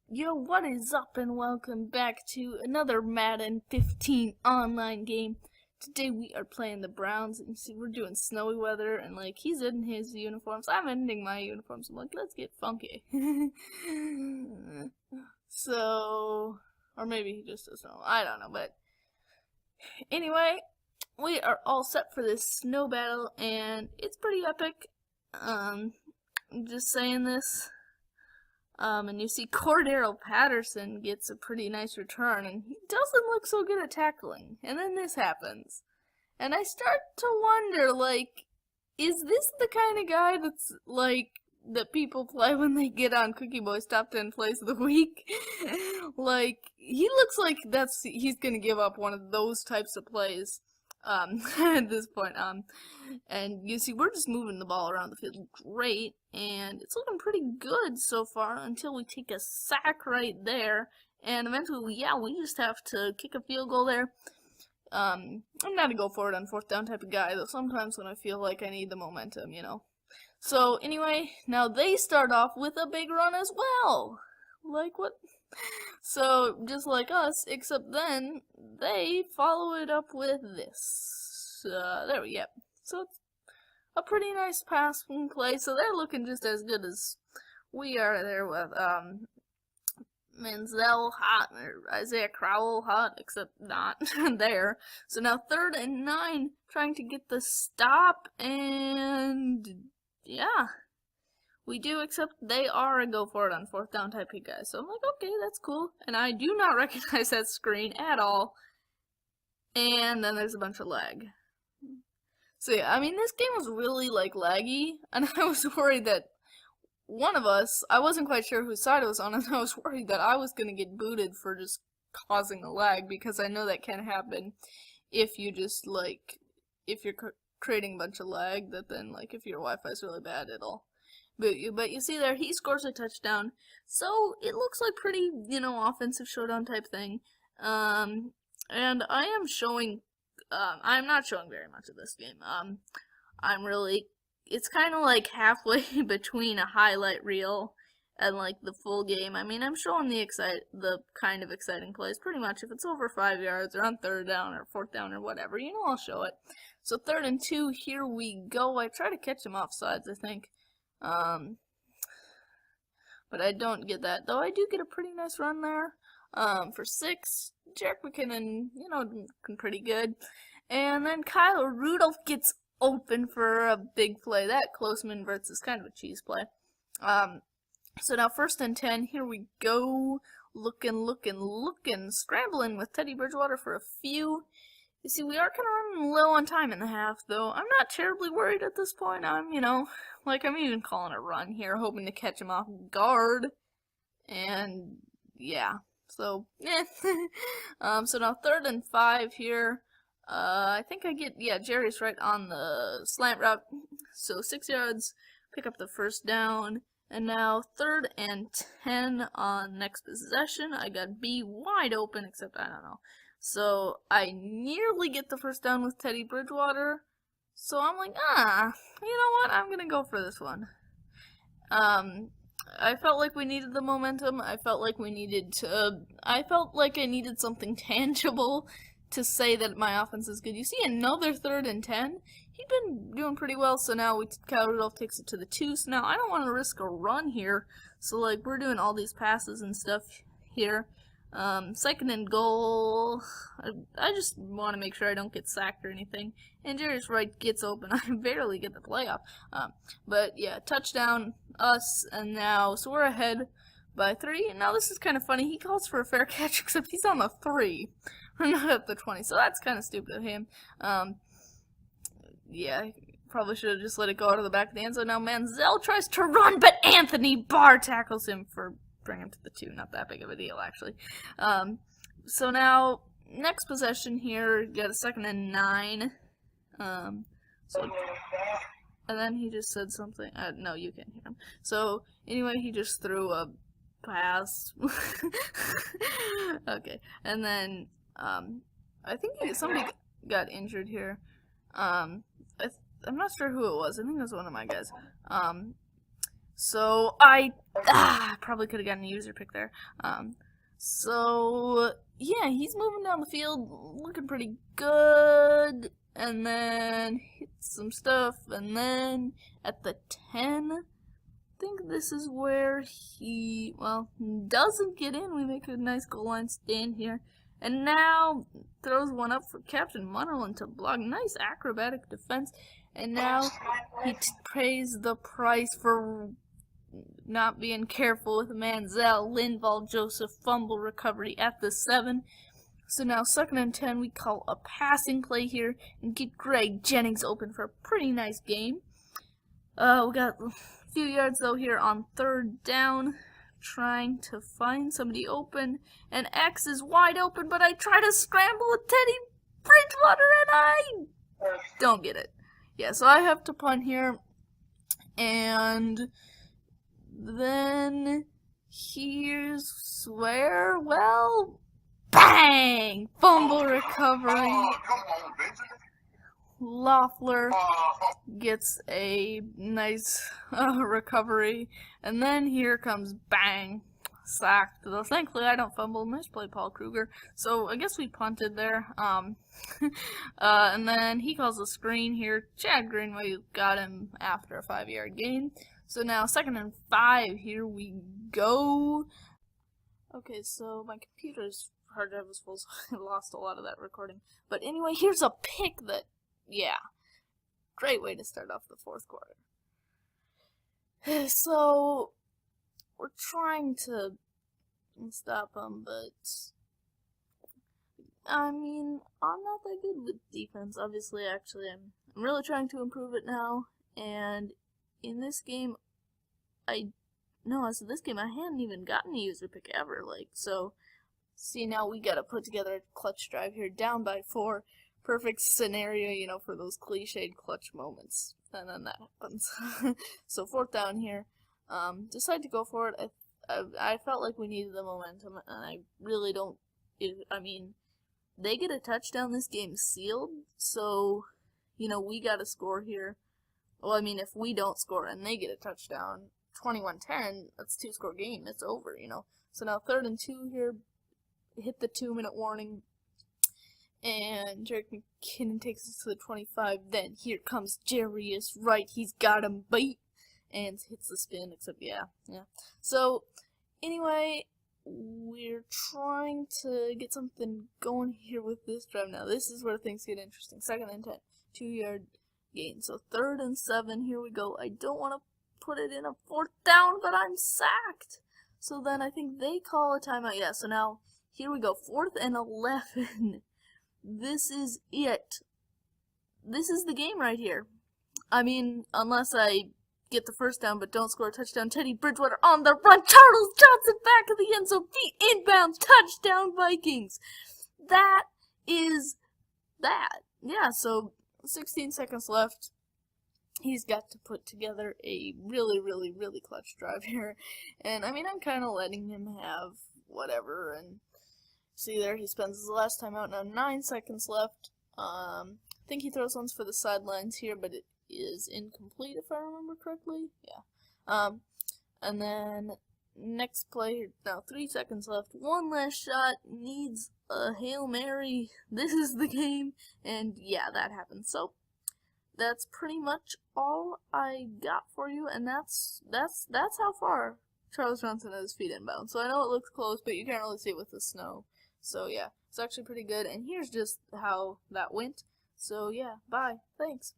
Yo, what is up and welcome back to another Madden 15 online game. Today we are playing the Browns and you see we're doing snowy weather and like he's in his uniforms. I'm ending my uniforms. I'm like, let's get funky. So, or maybe he just doesn't know. I don't know, but anyway, we are all set for this snow battle and it's pretty epic. I'm just saying this. And you see Cordero Patterson gets a pretty nice return, and he doesn't look so good at tackling. And then this happens. And I start to wonder, like, is this the kind of guy that's, like, that people play when they get on Cookie Boy's top 10 plays of the week? Like, he looks like he's gonna give up one of those types of plays. At this point, and you see we're just moving the ball around the field great, and it's looking pretty good so far until we take a sack right there, and eventually, we just have to kick a field goal there. I'm not a go for it on fourth down type of guy, though sometimes when I feel like I need the momentum, you know. So anyway, now they start off with a big run as well. Like what? So, just like us, except then, they follow it up with this. There we go. So, it's a pretty nice passing play. So, they're looking just as good as we are there with, Manziel hot, or Isaiah Crowell hot, except not there. So, now 3rd and 9, trying to get the stop, and yeah. We do, except they are a go for it on fourth down type of guy. So I'm like, okay, that's cool. And I do not recognize that screen at all. And then there's a bunch of lag. So yeah, I mean, this game was really, like, laggy. And I was worried that one of us, I wasn't quite sure whose side it was on, and I was worried that I was going to get booted for just causing a lag. Because I know that can happen if you just, like, if you're creating a bunch of lag, that then, like, if your Wi-Fi is really bad, it'll... But you see there, he scores a touchdown, so it looks like pretty, offensive showdown type thing. And I am showing, I'm not showing very much of this game. It's kind of like halfway between a highlight reel and like the full game. I mean, I'm showing the kind of exciting plays pretty much. If it's over 5 yards or on 3rd down or 4th down or whatever, I'll show it. So 3rd and 2, here we go. I try to catch him offsides, I think. But I don't get that. Though I do get a pretty nice run there. For 6, Jarek McKinnon, looking pretty good. And then Kyle Rudolph gets open for a big play. That close inverts is kind of a cheese play. So now 1st and 10, here we go. Looking, scrambling with Teddy Bridgewater for a few. You see, we are kind of running low on time in the half, though. I'm not terribly worried at this point. I'm even calling a run here, hoping to catch him off guard. And, yeah. So, so now 3rd and 5 here. I think Jerry's right on the slant route. So 6 yards, pick up the 1st down. And now 3rd and 10 on next possession. I got B wide open, except I don't know. So I nearly get the 1st down with Teddy Bridgewater. So I'm like, you know what? I'm going to go for this one. I felt like we needed the momentum. I felt like I needed something tangible to say that my offense is good. You see another 3rd and 10. He'd been doing pretty well, so now Kyle Rudolph takes it to the 2. So now I don't want to risk a run here. So, like, we're doing all these passes and stuff here. 2nd and goal. I just want to make sure I don't get sacked or anything. And Jerry's right gets open. I barely get the playoff. But yeah, touchdown, us, and now, so we're ahead by 3. And now this is kind of funny. He calls for a fair catch, except he's on the 3. We're not at the 20, so that's kind of stupid of him. Yeah, probably should have just let it go out of the back of the end zone. Now Manziel tries to run, but Anthony Barr tackles him for bring him to the 2. Not that big of a deal, actually. So now, next possession here, got a 2nd and 9. And then he just said something. No, you can't hear him. So, anyway, he just threw a pass. Okay. And then, I think somebody got injured here. I'm not sure who it was. I think it was one of my guys. So I probably could have gotten a user pick there. So yeah, he's moving down the field, looking pretty good, and then hits some stuff, and then at the 10, I think this is where he, well, doesn't get in. We make a nice goal line stand here, and now throws one up for Captain Munnerlin to block. Nice acrobatic defense, and now he pays the price for not being careful with Manziel. Lindvall Joseph fumble recovery at the 7. So now 2nd and 10, we call a passing play here and get Greg Jennings open for a pretty nice game. We got a few yards though here on 3rd down, trying to find somebody open, and X is wide open, but I try to scramble with Teddy Bridgewater and I don't get it. Yeah, so I have to punt here, and then here's where, well, bang! Fumble recovery. Loeffler gets a nice recovery, and then here comes bang, sacked. Though thankfully I don't fumble. Nice play, Paul Kruger. So I guess we punted there. And then he calls a screen here. Chad Greenway got him after a 5-yard gain. So now 2nd and 5, here we go. Okay, so my computer's hard drive was full, so I lost a lot of that recording. But anyway, here's a pick that, yeah, great way to start off the 4th quarter. So, we're trying to stop them, but, I mean, I'm not that good with defense, obviously. Actually, I'm really trying to improve it now, and in this game, this game I hadn't even gotten a user pick ever, so, see, now we gotta put together a clutch drive here, down by 4, perfect scenario, for those cliched clutch moments, and then that happens. So 4th down here, decide to go for it. I felt like we needed the momentum, and I really don't, they get a touchdown, this game's sealed, so, we gotta score here. Well, if we don't score and they get a touchdown, 21-10, that's a 2-score game. It's over, So now 3rd and 2 here, hit the 2-minute warning, and Jarek McKinnon takes us to the 25. Then here comes Jarius Wright. He's got him beat and hits the spin, except, yeah. So, anyway, we're trying to get something going here with this drive now. This is where things get interesting. 2nd and 10, 2-yard gain. So 3rd and 7, here we go. I don't want to put it in a 4th down, but I'm sacked. So then I think they call a timeout. Yeah, so now here we go. 4th and 11. This is it. This is the game right here. Unless I get the 1st down but don't score a touchdown. Teddy Bridgewater on the run. Charles Johnson back of the end zone. The inbound touchdown Vikings. That is that. Yeah, so 16 seconds left. He's got to put together a really, really, really clutch drive here. And, I'm kind of letting him have whatever. And see there, he spends his last time out. Now 9 seconds left. I think he throws ones for the sidelines here, but it is incomplete if I remember correctly. Yeah. And then next play, now 3 seconds left. One last shot, needs a Hail Mary. This is the game. And yeah, that happens. So that's pretty much all I got for you, and that's how far Charles Johnson has his feet inbound. So I know it looks close, but you can't really see it with the snow. So yeah, it's actually pretty good, and here's just how that went. So yeah, bye. Thanks.